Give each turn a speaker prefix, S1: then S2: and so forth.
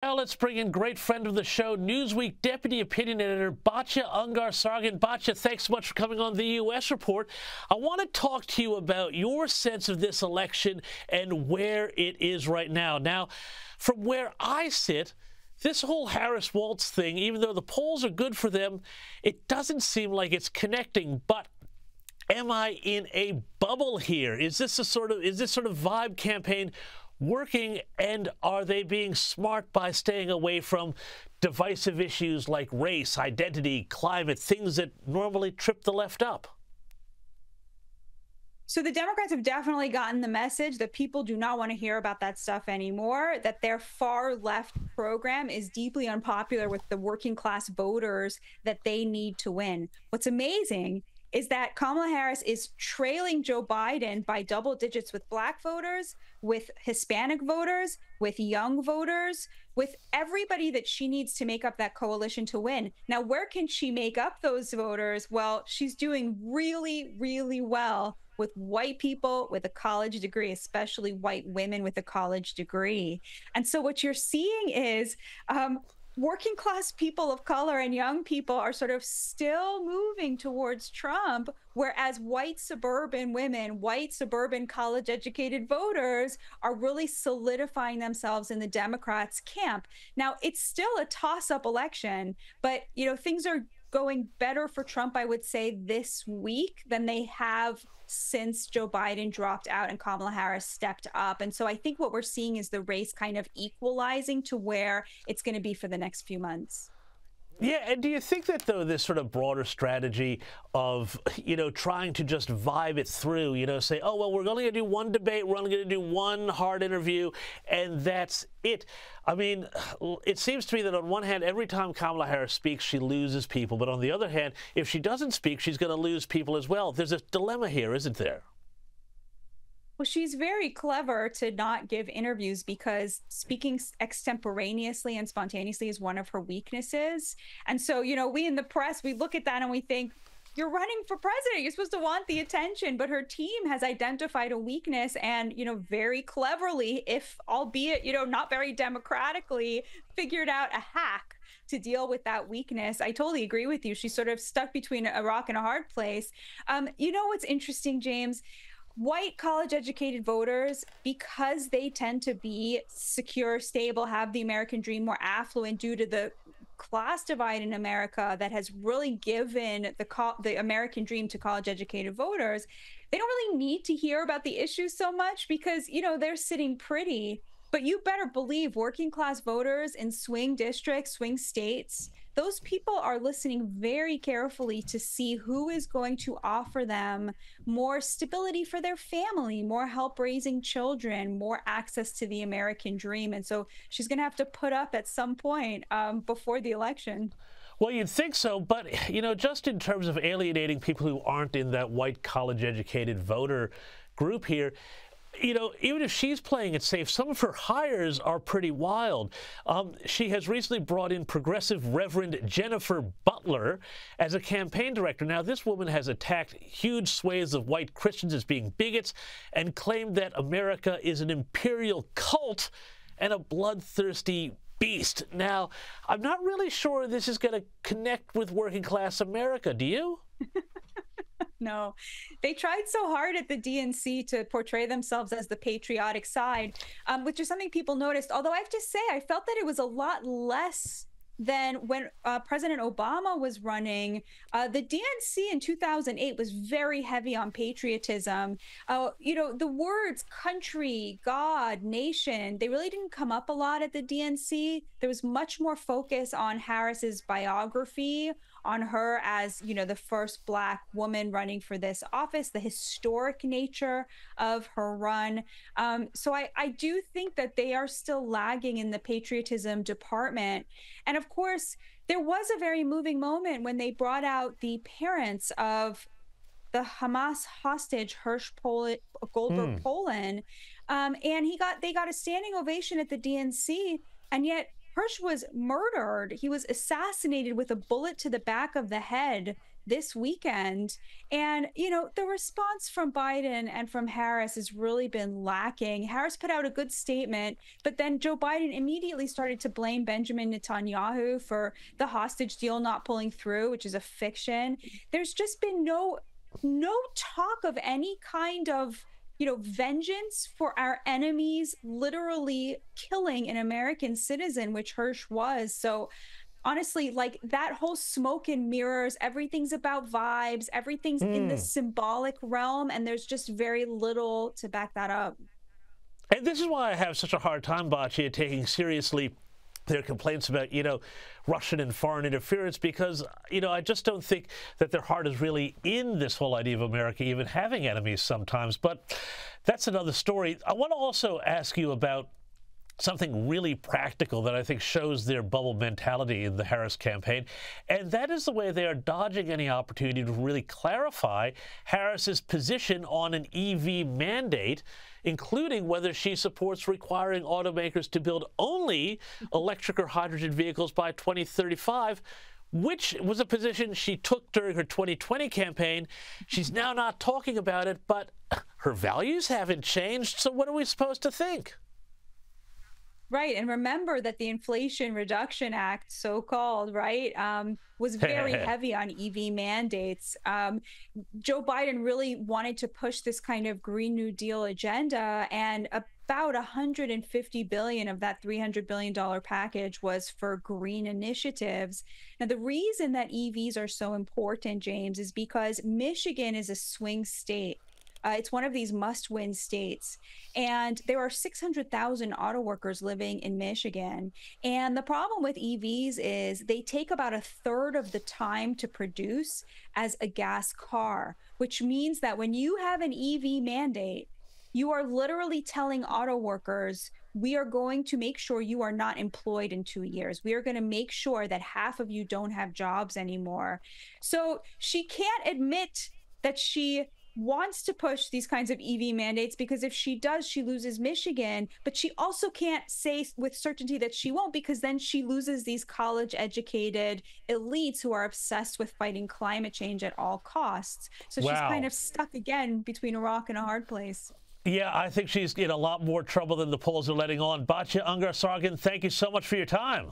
S1: Now let's bring in great friend of the show, Newsweek Deputy Opinion Editor, Batya Ungar-Sargon. Batya, thanks so much for coming on the U.S. Report. I want to talk to you about your sense of this election and where it is right now. Now, from where I sit, this whole Harris-Walz thing, even though the polls are good for them, it doesn't seem like it's connecting. But am I in a bubble here? Is this sort of vibe campaign working, and are they being smart by staying away from divisive issues like race, identity, climate, things that normally trip the left up?
S2: So the Democrats have definitely gotten the message that people do not want to hear about that stuff anymore, that their far left program is deeply unpopular with the working class voters that they need to win. What's amazing is that Kamala Harris is trailing Joe Biden by double digits with Black voters, with Hispanic voters, with young voters, with everybody that she needs to make up that coalition to win. Now, where can she make up those voters? Well, she's doing really, really well with white people with a college degree, especially white women with a college degree. And so what you're seeing is working class people of color and young people are sort of still moving towards Trump, whereas white suburban women, white suburban college educated voters are really solidifying themselves in the Democrats' camp. Now, it's still a toss-up election, but things are going better for Trump, I would say, this week than they have since Joe Biden dropped out and Kamala Harris stepped up. And so I think what we're seeing is the race kind of equalizing to where it's going to be for the next few months.
S1: Yeah, and do you think that, though, this sort of broader strategy of, trying to just vibe it through, say, oh, well, we're only going to do one debate, we're only going to do one hard interview, and that's it. I mean, it seems to me that on one hand, every time Kamala Harris speaks, she loses people. But on the other hand, if she doesn't speak, she's going to lose people as well. There's a dilemma here, isn't there?
S2: Well, she's very clever to not give interviews because speaking extemporaneously and spontaneously is one of her weaknesses. And so, we in the press, we look at that and we think, you're running for president. You're supposed to want the attention. But her team has identified a weakness and, very cleverly, if albeit, not very democratically, figured out a hack to deal with that weakness. I totally agree with you. She's sort of stuck between a rock and a hard place. What's interesting, James? White college-educated voters, because they tend to be secure, stable, have the American dream, more affluent due to the class divide in America that has really given the American dream to college-educated voters, they don't really need to hear about the issues so much because, they're sitting pretty. But you better believe working class voters in swing districts, swing states, those people are listening very carefully to see who is going to offer them more stability for their family, more help raising children, more access to the American dream. And so she's going to have to put up at some point before the election.
S1: Well, you'd think so, but, just in terms of alienating people who aren't in that white college-educated voter group here, even if she's playing it safe, some of her hires are pretty wild. She has recently brought in progressive Reverend Jennifer Butler as a campaign director. Now, this woman has attacked huge swathes of white Christians as being bigots and claimed that America is an imperial cult and a bloodthirsty beast. Now, I'm not really sure this is going to connect with working class America. Do you?
S2: No, they tried so hard at the DNC to portray themselves as the patriotic side, which is something people noticed. Although I have to say, I felt that it was a lot less than when President Obama was running. The DNC in 2008 was very heavy on patriotism. The words country, God, nation, they really didn't come up a lot at the DNC. There was much more focus on Harris's biography, on her as, the first Black woman running for this office, the historic nature of her run. So I do think that they are still lagging in the patriotism department. And of course, there was a very moving moment when they brought out the parents of the Hamas hostage, Goldberg Poland. And they got a standing ovation at the DNC. And yet Hirsch was murdered. He was assassinated with a bullet to the back of the head this weekend. And, the response from Biden and from Harris has really been lacking. Harris put out a good statement, but then Joe Biden immediately started to blame Benjamin Netanyahu for the hostage deal not pulling through, which is a fiction. There's just been no talk of any kind of vengeance for our enemies literally killing an American citizen, which Hirsch was. So honestly, like, that whole smoke and mirrors, everything's about vibes, everything's in the symbolic realm, and there's just very little to back that up.
S1: And this is why I have such a hard time, Batya, taking seriously their complaints about, Russian and foreign interference, because, I just don't think that their heart is really in this whole idea of America even having enemies sometimes. But that's another story. I want to also ask you about something really practical that I think shows their bubble mentality in the Harris campaign, and that is the way they are dodging any opportunity to really clarify Harris's position on an EV mandate, including whether she supports requiring automakers to build only electric or hydrogen vehicles by 2035, which was a position she took during her 2020 campaign. She's now not talking about it, but her values haven't changed, so what are we supposed to think?
S2: Right. And remember that the Inflation Reduction Act, so-called, right, was very heavy on EV mandates. Joe Biden really wanted to push this kind of Green New Deal agenda, and about $150 billion of that $300 billion package was for green initiatives. Now, the reason that EVs are so important, James, is because Michigan is a swing state. It's one of these must-win states, and there are 600,000 auto workers living in Michigan. And the problem with EVs is they take about a third of the time to produce as a gas car, which means that when you have an EV mandate, you are literally telling auto workers, we are going to make sure you are not employed in 2 years. We are going to make sure that half of you don't have jobs anymore. So she can't admit that she wants to push these kinds of EV mandates, because if she does, she loses Michigan. But she also can't say with certainty that she won't, because then she loses these college-educated elites who are obsessed with fighting climate change at all costs. So she's kind of stuck again between a rock and a hard place.
S1: Yeah, I think she's in a lot more trouble than the polls are letting on. Batya Ungar-Sargon, thank you so much for your time.